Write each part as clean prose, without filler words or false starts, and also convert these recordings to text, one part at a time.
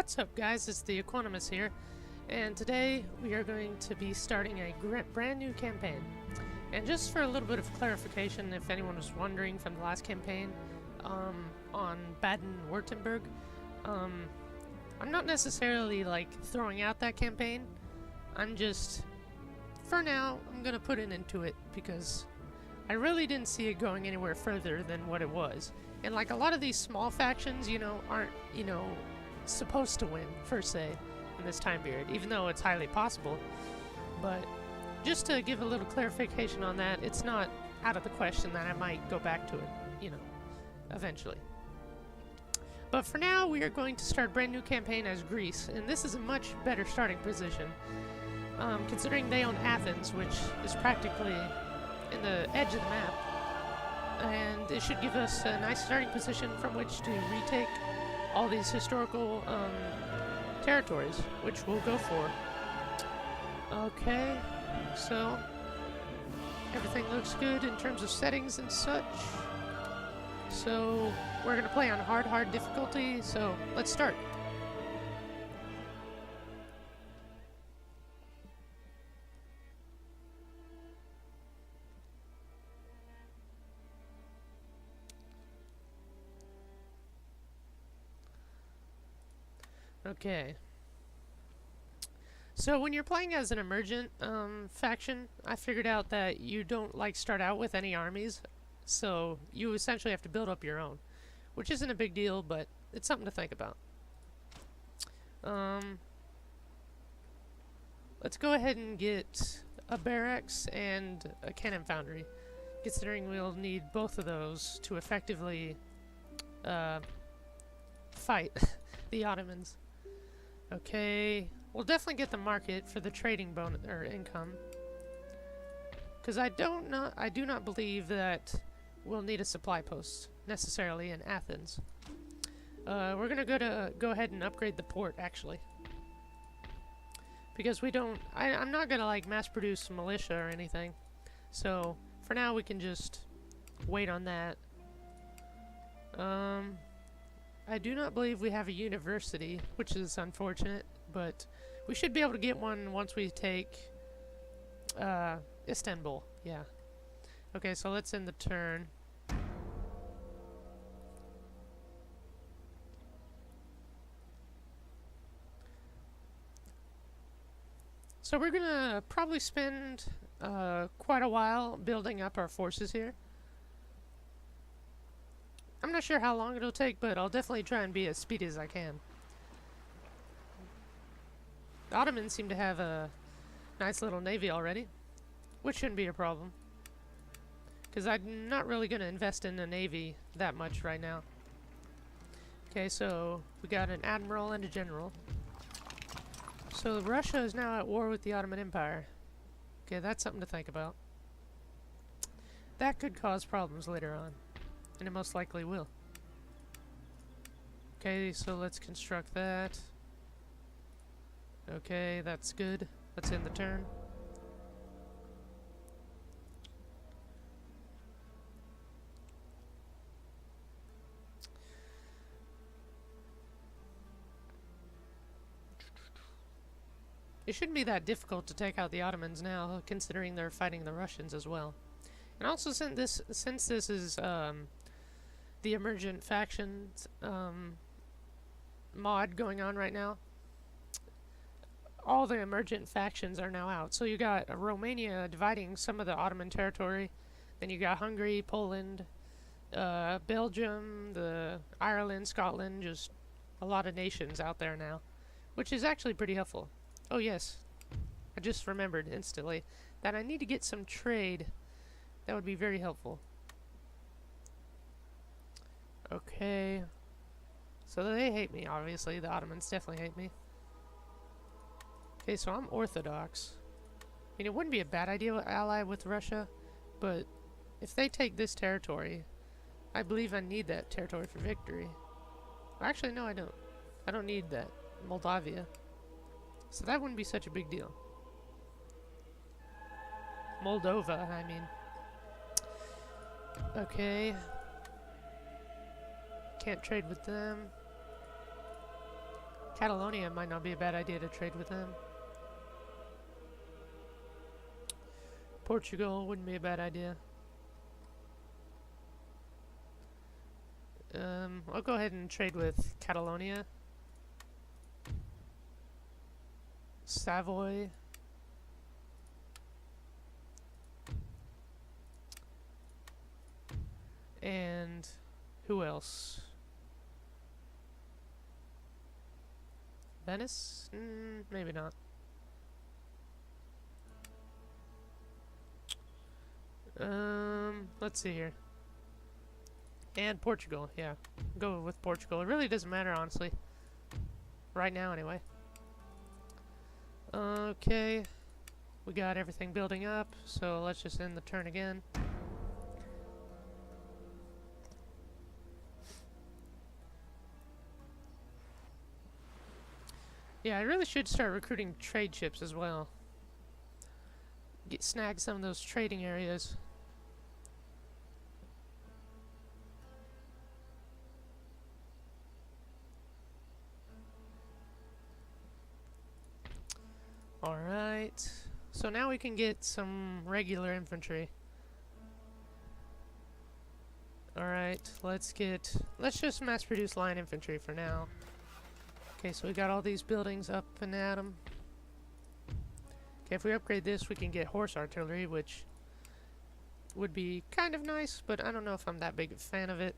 What's up, guys? It's the Equanimous here, and today we are going to be starting a brand new campaign. And just for a little bit of clarification, if anyone was wondering from the last campaign on Baden-Württemberg, I'm not necessarily like throwing out that campaign. I'm just, for now, I'm gonna put it into it because I really didn't see it going anywhere further than what it was. And like a lot of these small factions, aren't, supposed to win, per se, in this time period, even though it's highly possible. But just to give a little clarification on that, it's not out of the question that I might go back to it, eventually. But for now, we are going to start a brand new campaign as Greece, and this is a much better starting position, considering they own Athens, which is practically in the edge of the map. And it should give us a nice starting position from which to retake all these historical territories, which we'll go for. Okay, so everything looks good in terms of settings and such. So we're gonna play on hard difficulty, so let's start. Okay. So when you're playing as an emergent faction, I figured out that you don't start out with any armies, so you essentially have to build up your own, which isn't a big deal, but it's something to think about. Let's go ahead and get a barracks and a cannon foundry, considering we'll need both of those to effectively fight the Ottomans. Okay, we'll definitely get the market for the trading bonus or income, because I do not believe that we'll need a supply post necessarily in Athens. We're gonna go ahead and upgrade the port actually, because we don't. I'm not gonna mass produce militia or anything, so for now we can just wait on that. I do not believe we have a university, which is unfortunate, but we should be able to get one once we take Istanbul. Yeah. Okay, so let's end the turn. So we're gonna probably spend quite a while building up our forces here. I'm not sure how long it'll take, but I'll definitely try and be as speedy as I can. The Ottomans seem to have a nice little navy already, which shouldn't be a problem, because I'm not really going to invest in a navy that much right now. Okay, so we got an admiral and a general. So Russia is now at war with the Ottoman Empire. Okay, that's something to think about. That could cause problems later on. And it most likely will. Okay, so let's construct that. Okay, that's good. Let's end the turn. It shouldn't be that difficult to take out the Ottomans now, considering they're fighting the Russians as well. And also, since this is the emergent factions mod going on right now, all the emergent factions are now out. So you got Romania dividing some of the Ottoman territory, then you got Hungary, Poland, Belgium, Ireland, Scotland, just a lot of nations out there now, which is actually pretty helpful. Oh yes, I just remembered instantly that I need to get some trade. That would be very helpful. Okay. So they hate me, obviously. The Ottomans definitely hate me. Okay, so I'm Orthodox. I mean, it wouldn't be a bad idea to ally with Russia, but if they take this territory, I believe I need that territory for victory. Actually, no, I don't. I don't need that. Moldavia. So that wouldn't be such a big deal. Moldova, I mean. Okay. Can't trade with them. Catalonia might not be a bad idea to trade with them. Portugal wouldn't be a bad idea. I'll go ahead and trade with Catalonia. Savoy. And who else? Venice? Maybe not. Let's see here. And Portugal, yeah. Go with Portugal. It really doesn't matter, honestly. Right now, anyway. Okay. We got everything building up, so let's just end the turn again. Yeah, I really should start recruiting trade ships as well. Snag some of those trading areas. Alright, so now we can get some regular infantry. Alright, let's just mass produce line infantry for now. Okay, so we got all these buildings up and at them. Okay, if we upgrade this, we can get horse artillery, which would be kind of nice, but I don't know if I'm that big a fan of it.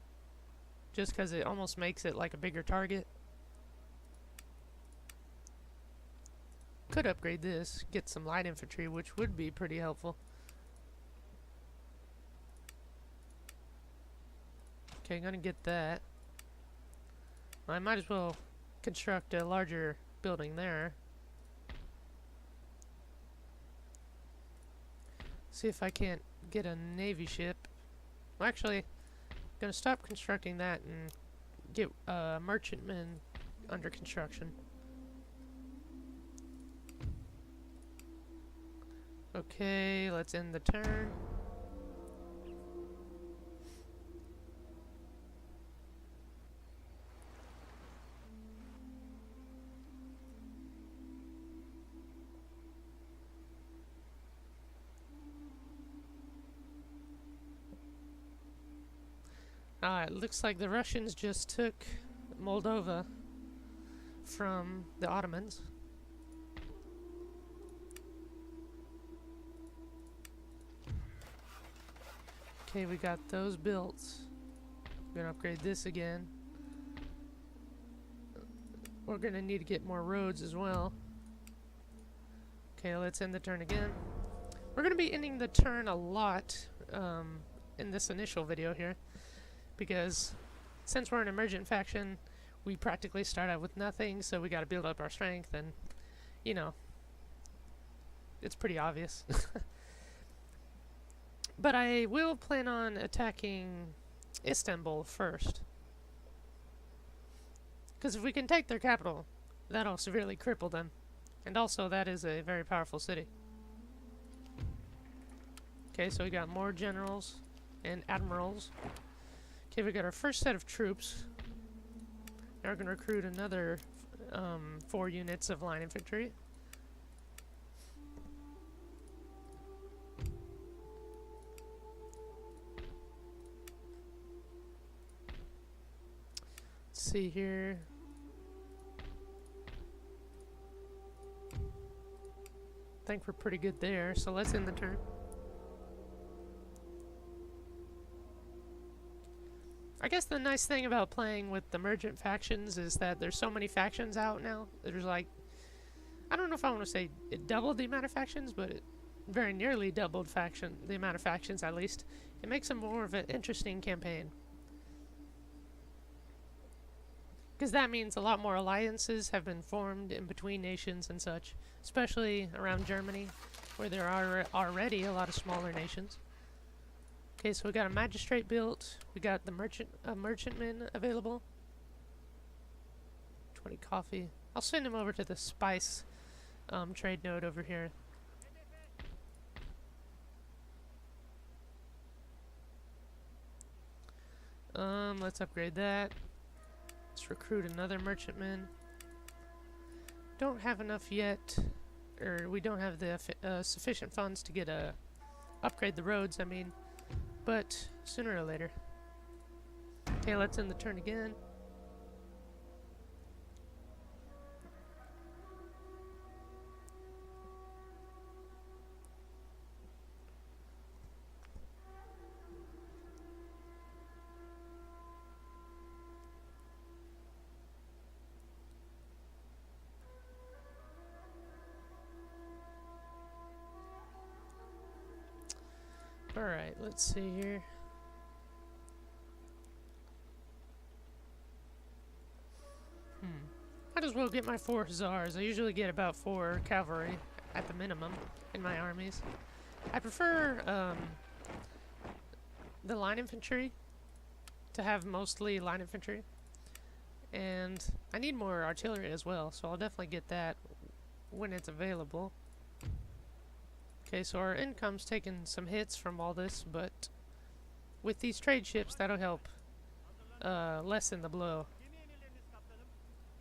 Just because it almost makes it like a bigger target. Could upgrade this, get some light infantry, which would be pretty helpful. Okay, I'm gonna get that. I might as well construct a larger building there. See if I can't get a navy ship. Well, actually, I'm gonna stop constructing that and get merchantmen under construction. Okay, let's end the turn. It looks like the Russians just took Moldova from the Ottomans. Okay, we got those built. We're gonna upgrade this again. We're gonna need to get more roads as well. Okay, let's end the turn again. We're gonna be ending the turn a lot in this initial video here, because since we're an emergent faction, we practically start out with nothing, so we gotta build up our strength, and, you know, it's pretty obvious. But I will plan on attacking Istanbul first. Because if we can take their capital, that'll severely cripple them. And also, that is a very powerful city. Okay, so we got more generals and admirals. Okay, we got our first set of troops. Now we're going to recruit another 4 units of line infantry. Let's see here. I think we're pretty good there, so let's end the turn. I guess the nice thing about playing with the emergent factions is that there's so many factions out now. There's like, I don't know if I want to say it doubled the amount of factions, but it very nearly doubled the amount of factions at least. It makes it more of an interesting campaign. Because that means a lot more alliances have been formed in between nations and such, especially around Germany, where there are already a lot of smaller nations. Okay, so we got a magistrate built. We got the merchantmen available. 20 coffee. I'll send him over to the spice trade node over here. Let's upgrade that. Let's recruit another merchantman. don't have enough yet, or we don't have the sufficient funds to get upgrade the roads, I mean, but sooner or later. Okay, let's end the turn again. Alright, let's see here. Might as well get my 4 hussars. I usually get about 4 cavalry at the minimum in my armies. I prefer the line infantry to have mostly line infantry. And I need more artillery as well, so I'll definitely get that when it's available. Okay, so our income's taking some hits from all this, but with these trade ships, that'll help lessen the blow.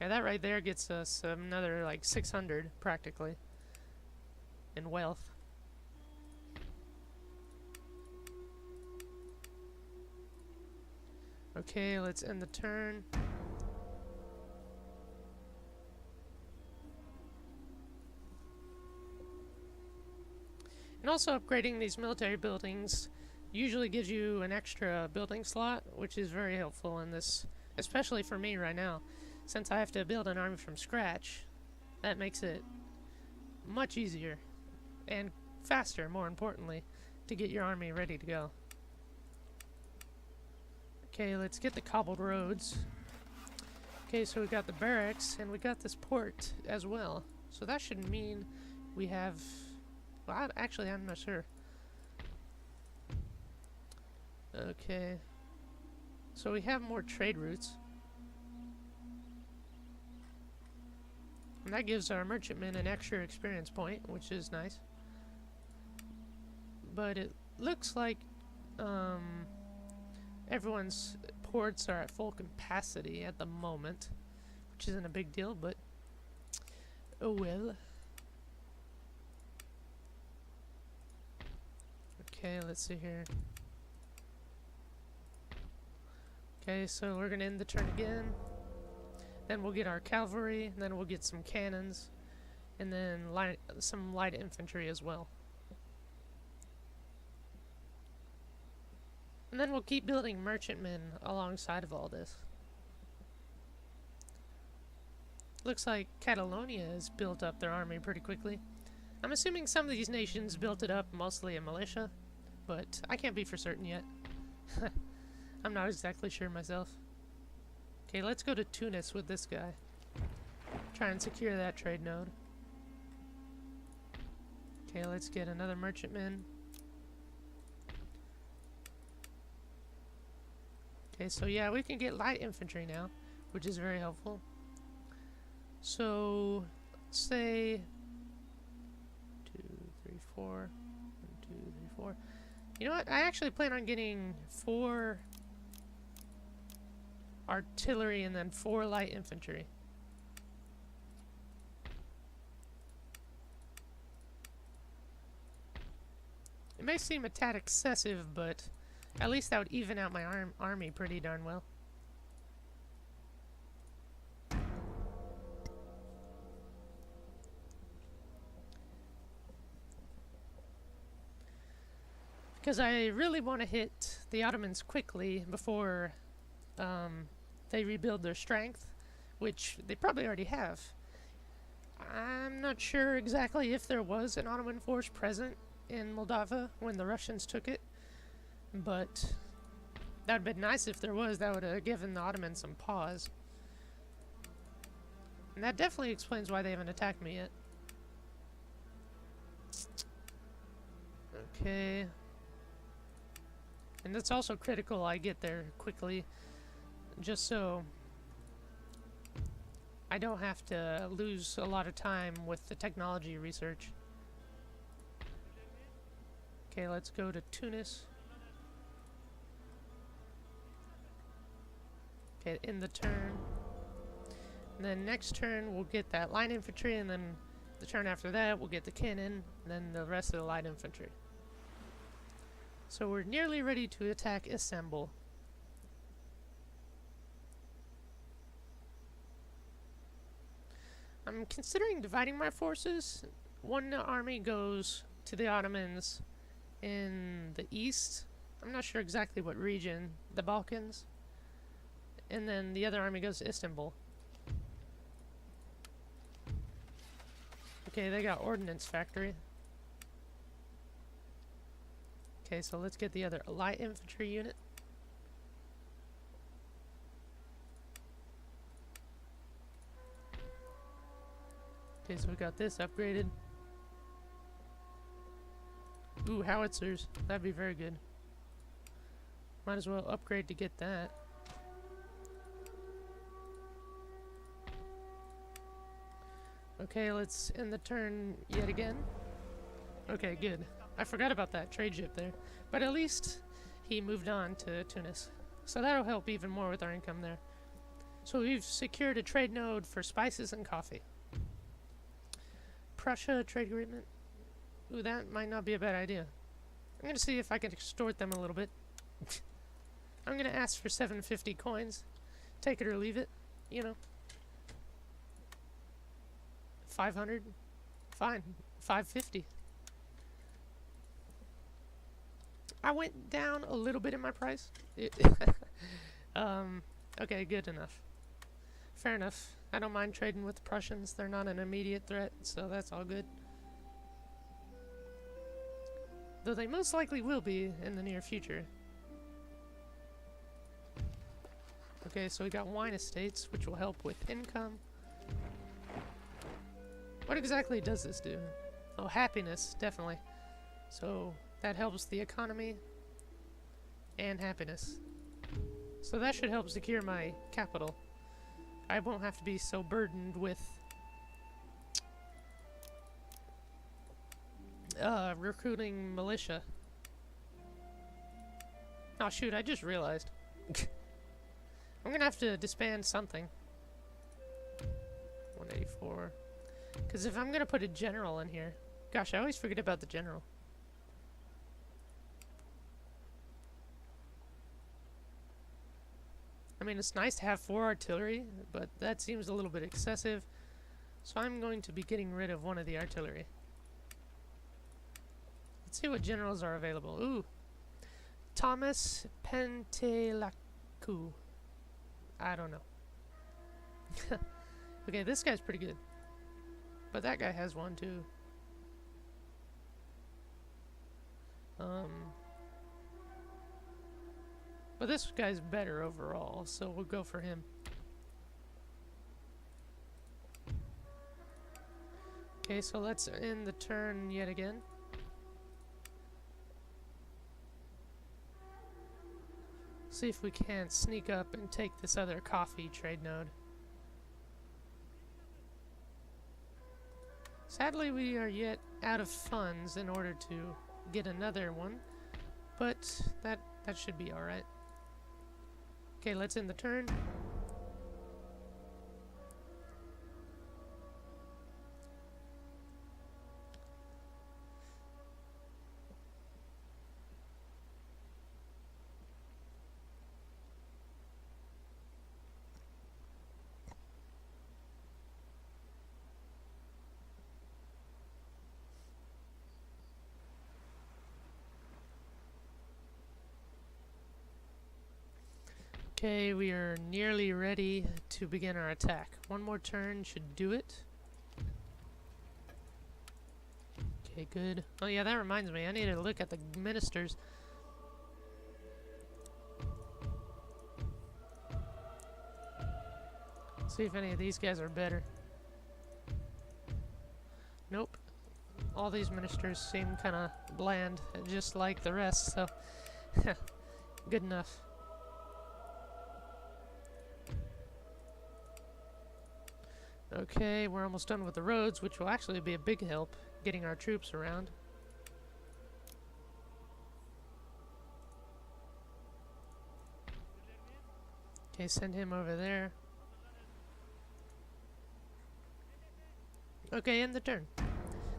Yeah, that right there gets us another like 600 practically in wealth. Okay, let's end the turn. And also upgrading these military buildings usually gives you an extra building slot, which is very helpful in this, especially for me right now. Since I have to build an army from scratch, that makes it much easier and faster, more importantly, to get your army ready to go. Okay, let's get the cobbled roads. Okay, so we got the barracks and we got this port as well. So that should mean we have... Well, actually, I'm not sure. Okay. So we have more trade routes. And that gives our merchantmen an extra experience point, which is nice. But it looks like everyone's ports are at full capacity at the moment, which isn't a big deal, but oh well. Okay, let's see here. Okay, so we're gonna end the turn again. Then we'll get our cavalry, and then we'll get some cannons, and then some light infantry as well. And then we'll keep building merchantmen alongside of all this. Looks like Catalonia has built up their army pretty quickly. I'm assuming some of these nations built it up mostly in militia, but I can't be for certain yet. I'm not exactly sure myself. Okay, let's go to Tunis with this guy. Try and secure that trade node. Okay, let's get another merchantman. Okay, so yeah, we can get light infantry now, which is very helpful. So, let's say 2, 3, 4, 1, 2, 3, 4. You know what? I actually plan on getting 4 artillery and then 4 light infantry. It may seem a tad excessive, but at least that would even out my army pretty darn well. Because I really want to hit the Ottomans quickly before they rebuild their strength, which they probably already have. I'm not sure exactly if there was an Ottoman force present in Moldova when the Russians took it, but that would have been nice if there was. That would have given the Ottomans some pause. And that definitely explains why they haven't attacked me yet. Okay. And it's also critical I get there quickly, just so I don't have to lose a lot of time with the technology research. Okay, let's go to Tunis. Okay, in the turn. And then next turn we'll get that light infantry, and then the turn after that we'll get the cannon, and then the rest of the light infantry. So we're nearly ready to attack Istanbul. I'm considering dividing my forces. One army goes to the Ottomans in the east. I'm not sure exactly what region, the Balkans. And then the other army goes to Istanbul. Okay, they got ordnance factory. Okay, so let's get the other light infantry unit. Okay, so we got this upgraded. Ooh, howitzers. That'd be very good. Might as well upgrade to get that. Okay, let's end the turn yet again. Okay, good. I forgot about that trade ship there. But at least he moved on to Tunis. So that'll help even more with our income there. So we've secured a trade node for spices and coffee. Prussia trade agreement. Ooh, that might not be a bad idea. I'm gonna see if I can extort them a little bit. I'm gonna ask for 750 coins. Take it or leave it, you know. 500? Fine. 550. I went down a little bit in my price. Okay, good enough. Fair enough. I don't mind trading with the Prussians. They're not an immediate threat, so that's all good. Though they most likely will be in the near future. Okay, so we got wine estates, which will help with income. What exactly does this do? Oh, happiness, definitely. So that helps the economy and happiness. So that should help secure my capital. I won't have to be so burdened with recruiting militia. Oh shoot, I just realized. I'm gonna have to disband something. 184. Because if I'm gonna put a general in here... Gosh, I always forget about the general. I mean, it's nice to have 4 artillery, but that seems a little bit excessive. So I'm going to be getting rid of one of the artillery. Let's see what generals are available. Ooh. Thomas Pentelacu. I don't know. Okay, this guy's pretty good. But that guy has one too. But this guy's better overall, so we'll go for him. Okay, so let's end the turn yet again. See if we can't sneak up and take this other coffee trade node. Sadly, we are yet out of funds in order to get another one, but that should be alright. Okay, let's end the turn. Okay, we are nearly ready to begin our attack. One more turn should do it. Okay, good. Oh yeah, that reminds me, I need to look at the ministers. See if any of these guys are better. Nope. All these ministers seem kinda bland, just like the rest, so good enough. Okay, we're almost done with the roads, which will actually be a big help getting our troops around. Okay, send him over there. Okay, end the turn.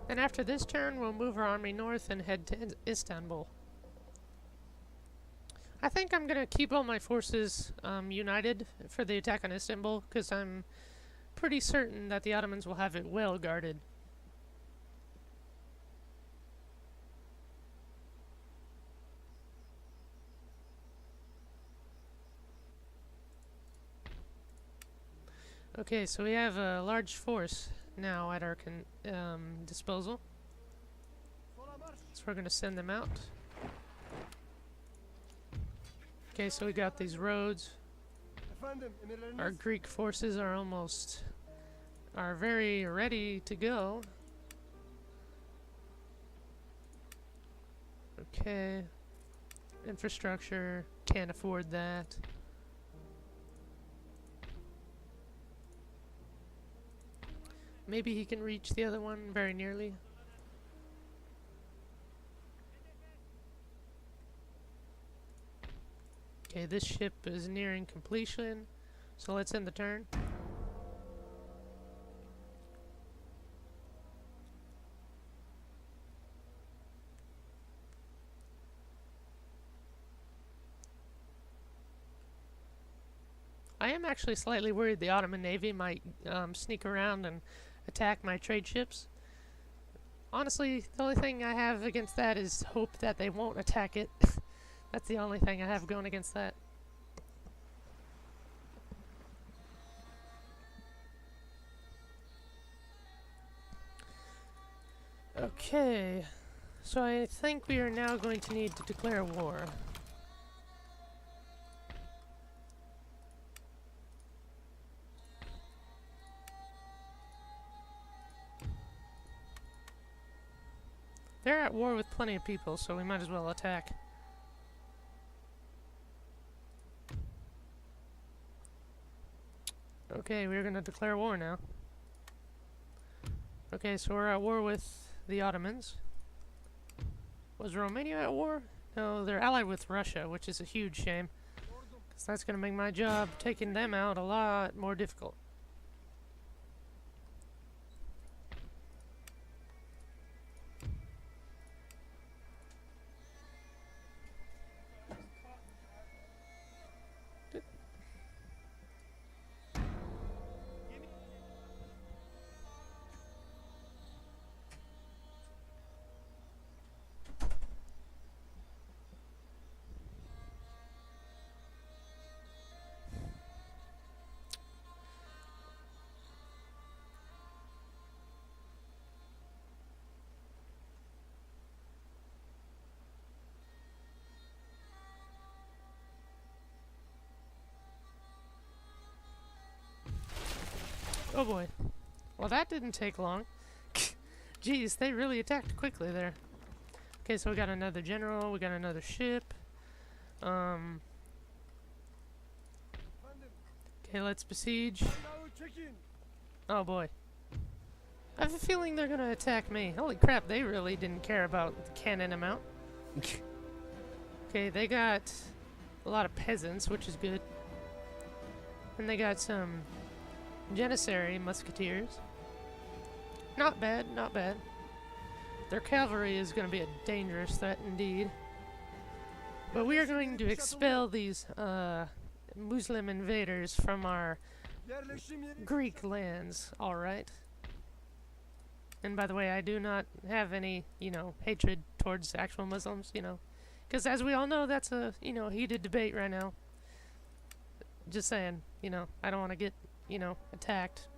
Then after this turn, we'll move our army north and head to Istanbul. I think I'm gonna keep all my forces united for the attack on Istanbul, because I'm pretty certain that the Ottomans will have it well guarded. Okay, so we have a large force now at our disposal. So we're gonna send them out. Okay, so we got these roads. Our Greek forces are very ready to go. Okay. Infrastructure, can't afford that. Maybe he can reach the other one very nearly. Okay, this ship is nearing completion, so let's end the turn. I am actually slightly worried the Ottoman Navy might sneak around and attack my trade ships. Honestly, the only thing I have against that is hope that they won't attack it. That's the only thing I have going against that. Okay, so I think we are now going to need to declare war. They're at war with plenty of people, so we might as well attack. Okay, we're gonna declare war now. Okay, so we're at war with the Ottomans. Was Romania at war? No, they're allied with Russia, which is a huge shame. Because that's gonna make my job taking them out a lot more difficult. Oh boy. Well, that didn't take long. Jeez, they really attacked quickly there. Okay, so we got another general, we got another ship. Okay, let's besiege. Oh boy. I have a feeling they're gonna attack me. Holy crap, they really didn't care about the cannon amount. Okay, they got a lot of peasants, which is good. And they got some Janissary musketeers. Not bad, not bad. Their cavalry is going to be a dangerous threat indeed. But we are going to expel these Muslim invaders from our Greek lands, alright? And by the way, I do not have any, hatred towards actual Muslims, because as we all know, that's a, heated debate right now. Just saying, I don't want to get, attacked.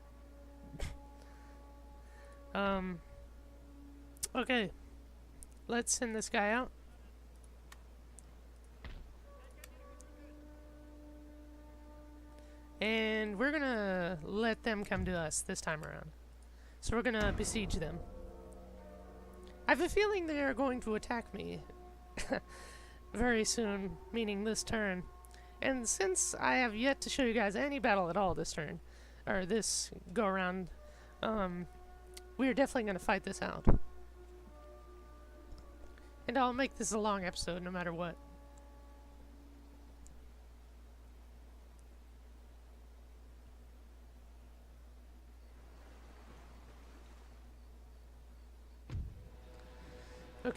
Okay. Let's send this guy out. And we're gonna let them come to us this time around. So we're gonna besiege them. I have a feeling they are going to attack me very soon, meaning this turn. And since I have yet to show you guys any battle at all this turn, or this go-around, we are definitely going to fight this out. And I'll make this a long episode no matter what.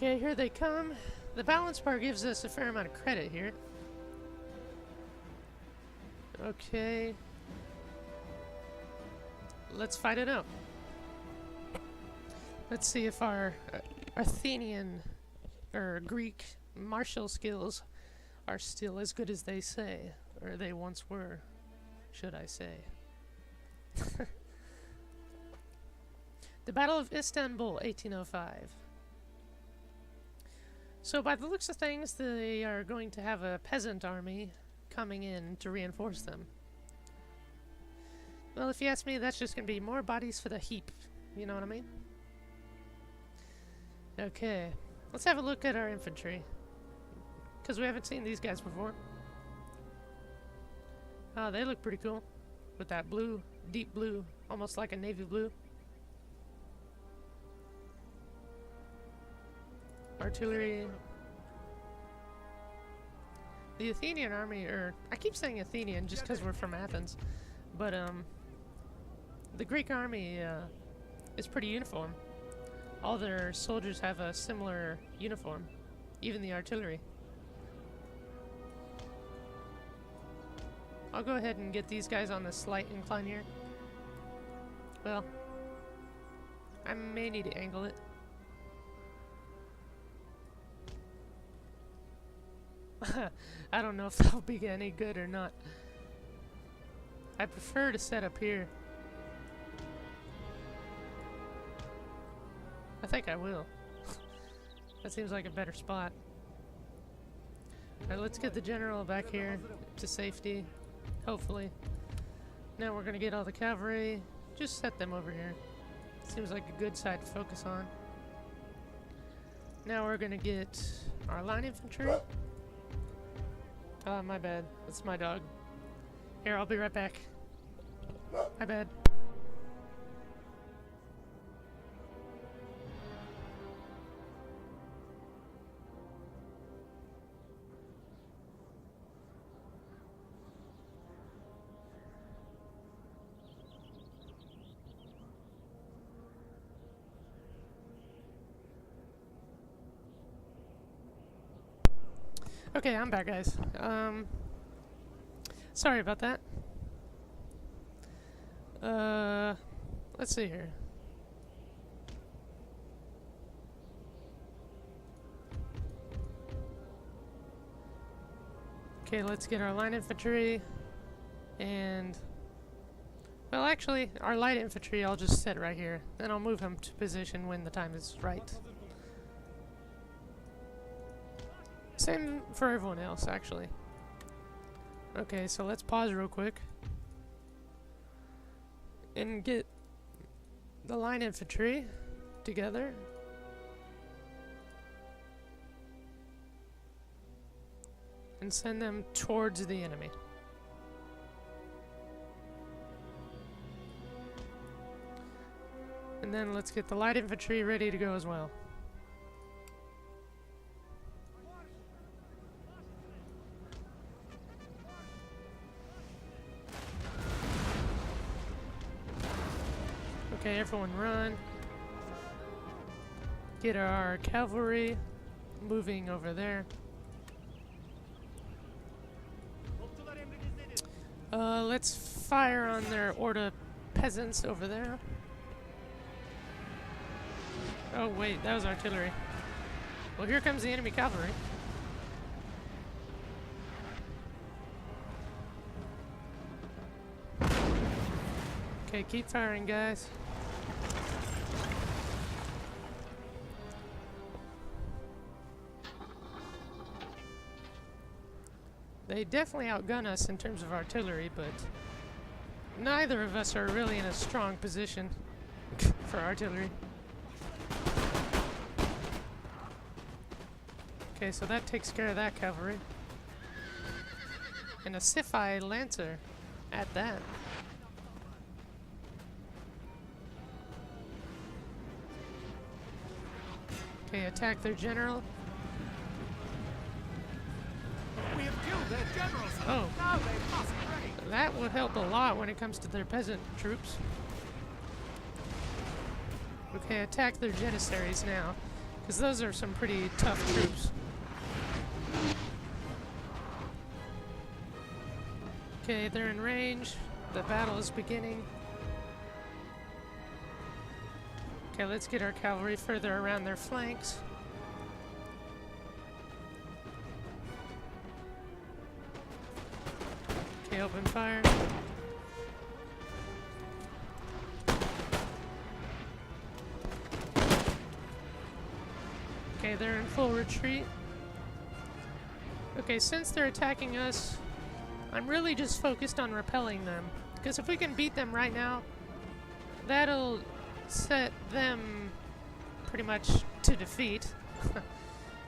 Okay, here they come. The balance bar gives us a fair amount of credit here. Okay. Let's fight it out. Let's see if our Athenian or Greek martial skills are still as good as they say, or they once were, should I say. The Battle of Istanbul, 1805. So by the looks of things, they are going to have a peasant army coming in to reinforce them. Well, if you ask me, that's just going to be more bodies for the heap. You know what I mean? Okay, let's have a look at our infantry. Because we haven't seen these guys before. Oh, they look pretty cool. With that blue, deep blue, almost like a navy blue. Artillery. The Athenian army, or I keep saying Athenian just because we're from Athens, but the Greek army is pretty uniform. All their soldiers have a similar uniform, even the artillery. I'll go ahead and get these guys on the slight incline here. Well, I may need to angle it. I don't know if that'll be any good or not. I prefer to set up here. I think I will. That seems like a better spot. Alright, let's get the general back here to safety. Hopefully. Now we're gonna get all the cavalry. Just set them over here. Seems like a good side to focus on. Now we're gonna get our line infantry. My bad. That's my dog. Here, I'll be right back. My bad. Okay, I'm back, guys. Sorry about that. Let's see here. Okay, let's get our line infantry, and well, actually, our light infantry I'll just set right here. Then I'll move them to position when the time is right. Same for everyone else, actually. Okay, so let's pause real quick and get the line infantry together. And send them towards the enemy. And then let's get the light infantry ready to go as well. Okay, everyone run. Get our cavalry moving over there. Let's fire on their Orda peasants over there. Oh wait, that was artillery. Well, here comes the enemy cavalry. Okay, keep firing, guys. They definitely outgun us in terms of artillery, but neither of us are really in a strong position for artillery. Okay, so that takes care of that cavalry. And a Siphi Lancer at that. Okay, attack their general. We have killed their generals. Oh. Now they must break. That would help a lot when it comes to their peasant troops. Okay, attack their janissaries now, Because those are some pretty tough troops. Okay, they're in range. The battle is beginning. Okay, let's get our cavalry further around their flanks. Okay, open fire. Okay, they're in full retreat. Okay, since they're attacking us, I'm really just focused on repelling them. Because if we can beat them right now, that'll set them pretty much to defeat.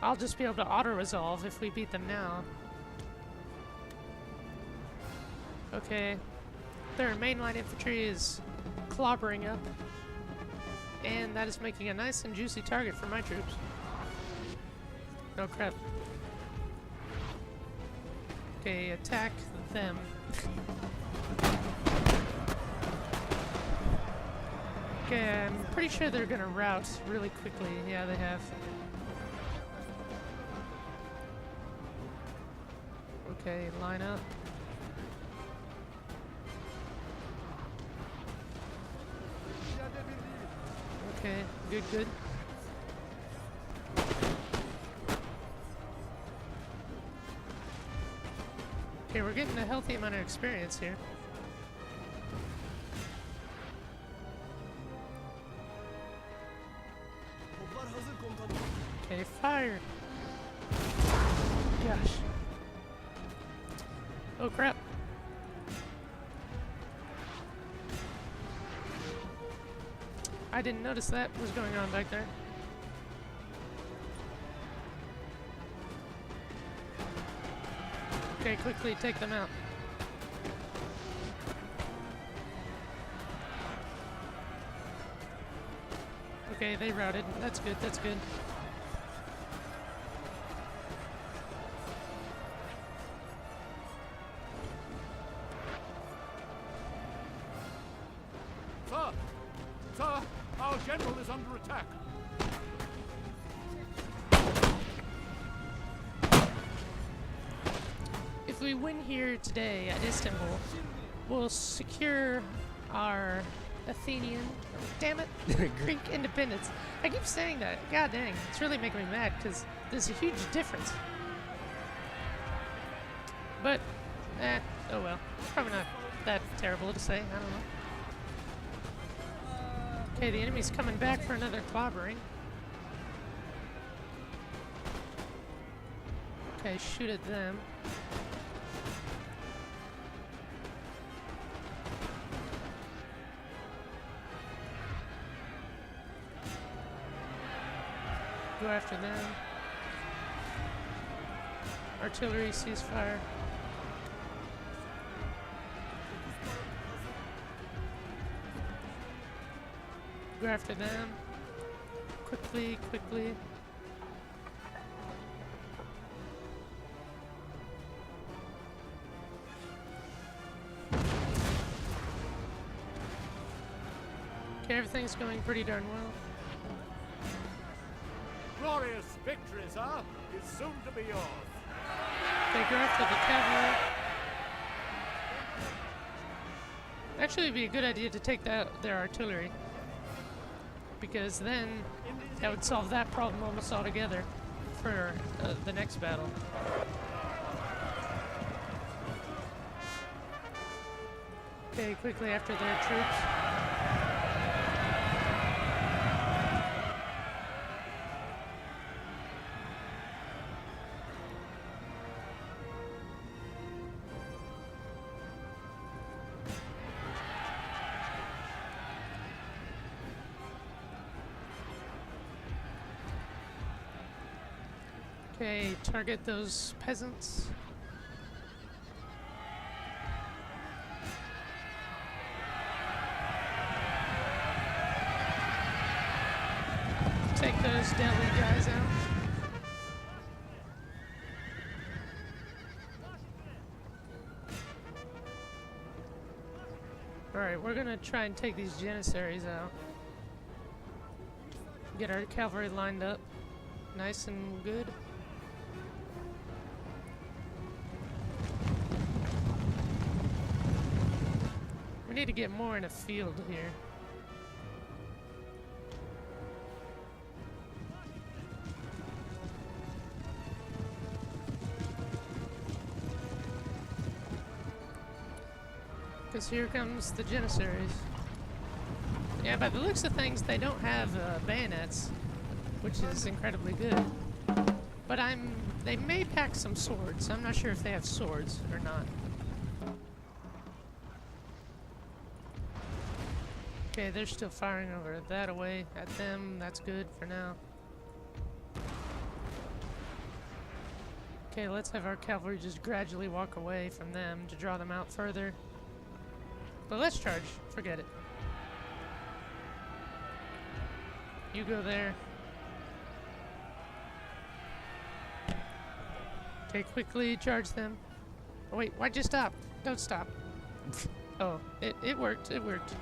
I'll just be able to auto-resolve if we beat them now. Okay, their mainline infantry is clobbering up, and that is making a nice and juicy target for my troops. Oh crap. Okay, attack them. Okay, I'm pretty sure they're gonna rout really quickly. Yeah, they have. Okay, line up. Okay, good, good. Okay, we're getting a healthy amount of experience here. Okay, fire! Gosh. Oh crap. I didn't notice that was going on back there. Okay, quickly take them out. Okay, they routed. That's good, that's good. Sir! Sir! Our general is under attack! If we win here today at Istanbul, we'll secure our Athenian, damn it, Greek independence. I keep saying that. God dang, it's really making me mad because there's a huge difference. But, oh well. It's probably not that terrible to say. I don't know. Okay, the enemy's coming back for another clobbering. Okay, shoot at them. Go after them. Artillery ceasefire. Go after them. Quickly, quickly. Okay, everything's going pretty darn well. Glorious victory, sir, is soon to be yours. Okay, go after the cavalry. Actually, it'd be a good idea to take their artillery, because then that would solve that problem almost altogether for the next battle. Okay, quickly after their troops. Okay, target those peasants. Take those deadly guys out. Alright, we're gonna try and take these Janissaries out. Get our cavalry lined up. nice and good. We need to get more in a field here. Because here comes the Janissaries. Yeah, by the looks of things, they don't have bayonets, which is incredibly good. But they may pack some swords. I'm not sure if they have swords or not. Okay, they're still firing over that away at them. That's good for now. Okay, let's have our cavalry just gradually walk away from them to draw them out further. But let's charge. Forget it. You go there. Okay, quickly charge them. Oh wait, why'd you stop? Don't stop. Oh, it worked. It worked.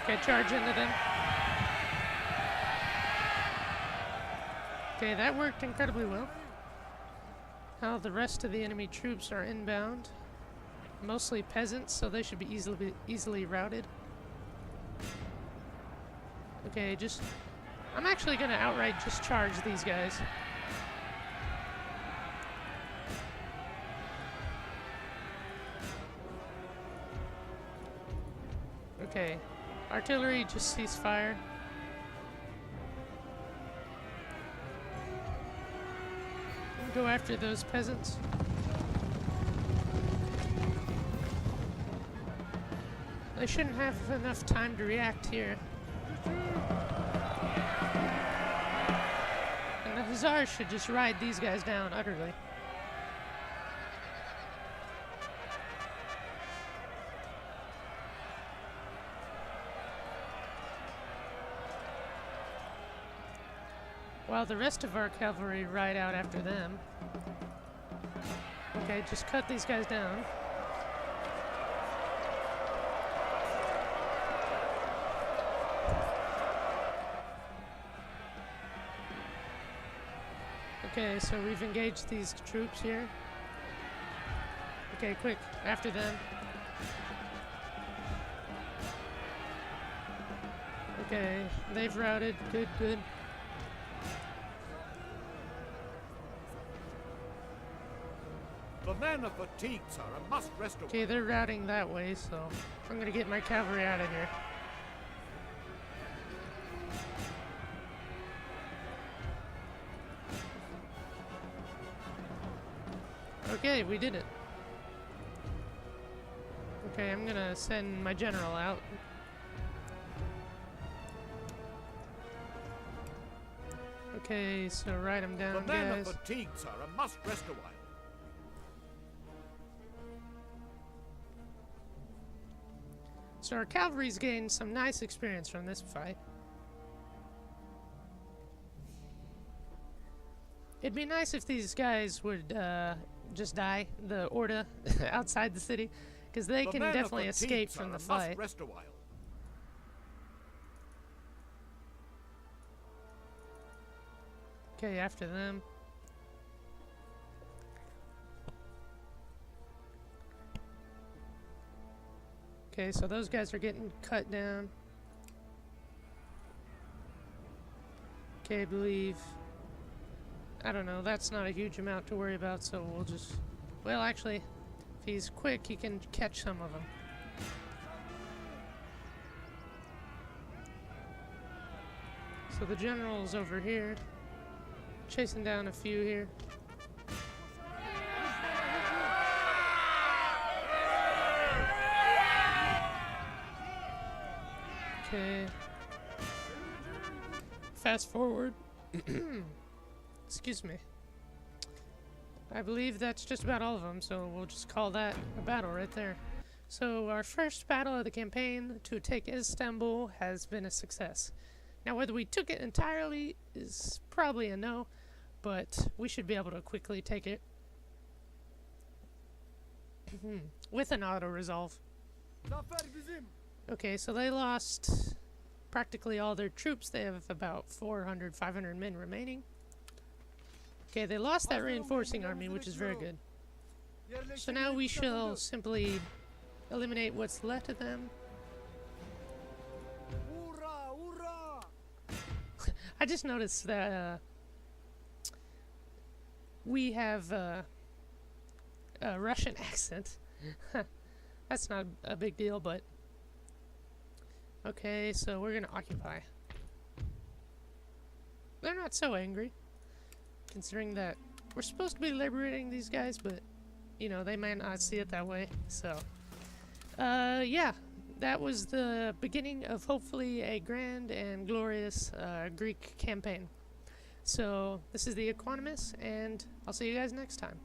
Okay, charge into them. Okay, that worked incredibly well. Now the rest of the enemy troops are inbound. Mostly peasants, so they should be easily routed. Okay, I'm actually gonna outright just charge these guys. Okay, artillery, just cease fire. Go after those peasants. They shouldn't have enough time to react here. And the hussars should just ride these guys down utterly. While the rest of our cavalry ride out after them. Okay, just cut these guys down. Okay, so we've engaged these troops here. Okay, quick, after them. Okay, they've routed. Good, good. The men are fatigued, sir, and must rest awhile. Okay, they're routing that way, so I'm gonna get my cavalry out of here. Okay, we did it. Okay, I'm gonna send my general out. Okay, so write them down, The men guys. are fatigued, sir, and must rest a while. So our cavalry's gained some nice experience from this fight. It'd be nice if these guys would just die, the Orda, outside the city, because they The can men are definitely fatigued, escape sir, from the and must fight. rest a while. Okay, after them. Okay, so those guys are getting cut down. Okay, I believe... I don't know, that's not a huge amount to worry about, so we'll just... Well, actually, if he's quick, he can catch some of them. So the general's over here, chasing down a few here. Okay. Fast forward. Excuse me. I believe that's just about all of them, so we'll just call that a battle right there. So our first battle of the campaign to take Istanbul has been a success. Now whether we took it entirely is probably a no, but we should be able to quickly take it. With an auto-resolve. Okay, so they lost practically all their troops. They have about 400, 500 men remaining. Okay, they lost that reinforcing army, which is very good. So now we shall simply eliminate what's left of them. I just noticed that we have a Russian accent. That's not a big deal, but... Okay, so we're gonna occupy. They're not so angry, considering that we're supposed to be liberating these guys, but, you know, they might not see it that way, so... yeah, that was the beginning of hopefully a grand and glorious Greek campaign. So, this is the Equanimous, and I'll see you guys next time.